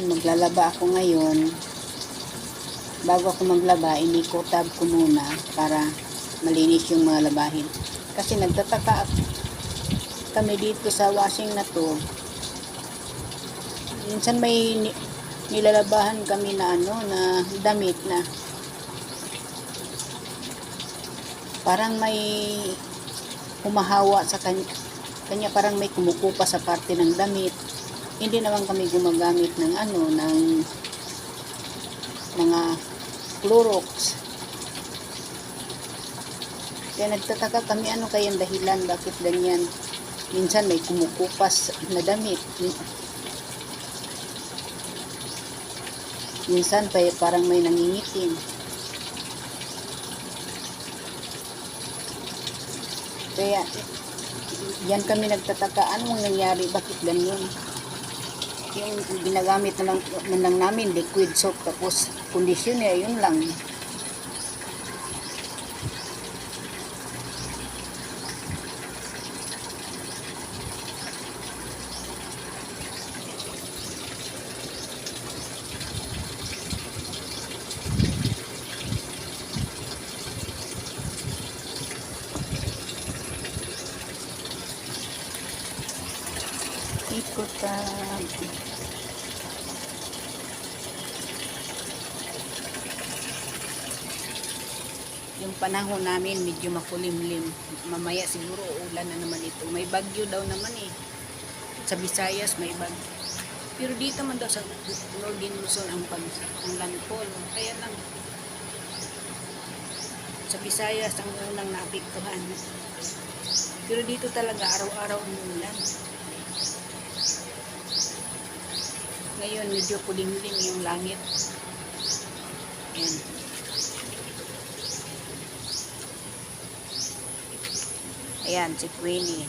Ayan, maglalaba ako ngayon. Bago ako maglaba, iniko-tab ko muna para malinis yung mga labahin. Kasi nagtataka kami dito sa washing na to. Minsan may nilalabahan kami na na damit na parang may humahawa sa kanya parang may kumukupa sa parte ng damit. Hindi naman kami gumagamit ng ng mga Clorox. Kaya nagtataka kami kayang dahilan bakit ganyan. Minsan may kumukupas na damit. Minsan parang may nangingitim. Kaya yan kami nagtataka, anong nangyari, bakit ganyan. Yung ginagamit na lang namin liquid soap tapos conditioner, yun lang. Ikot-tab. Yung panahon namin medyo makulimlim. Mamaya siguro ulan na naman ito. May bagyo daw naman eh. Sa Visayas may bagyo. Pero dito man daw sa Northern Luzon ang landfall. Kaya lang sa Visayas ang unang naapektuhan. Pero dito talaga araw-araw umulan. Ngayon medyo kulimlim yung langit. Ayan. Ayan, si Queenie.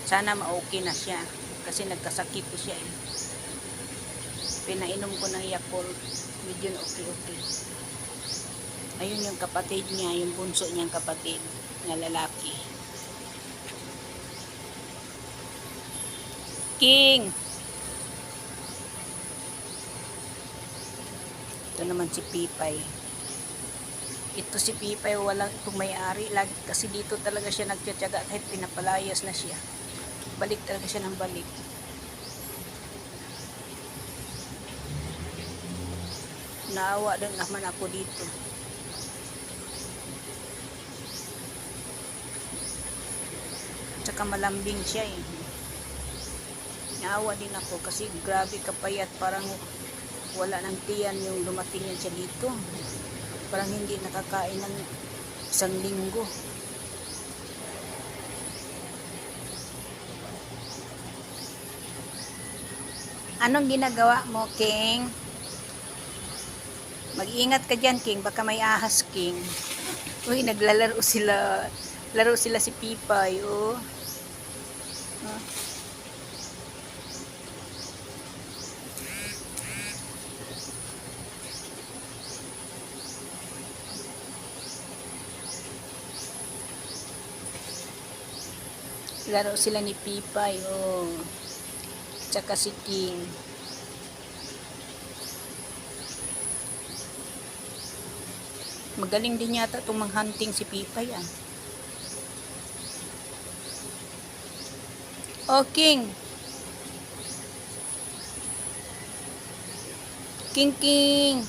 Sana ma-okay na siya. Kasi nagkasakit po siya eh. Pinainom ko ng Yakult. Medyo okay. Ayun yung kapatid niya, yung bunso niyang kapatid na lalaki. King! Ito naman si Pipay. Ito si Pipay, walang itong may-ari. Lagi kasi dito talaga siya nagtsatsaga kahit pinapalayas na siya. Balik talaga siya ng balik. Naawa din naman ako dito. Tsaka malambing siya eh. Naawa din ako kasi grabe kapayat, parang wala ng tiyan yung dumating yan siya dito. Parang hindi nakakain ng isang linggo. Anong ginagawa mo, King? Mag-ingat ka dyan, King. Baka may ahas, King. Uy, naglalaro sila. Laro sila si Pipay, oh. Laro sila ni Pipay, oh. Tsaka si King. Magaling din yata itong manghunting si Pipay, ah. Oh, King. King.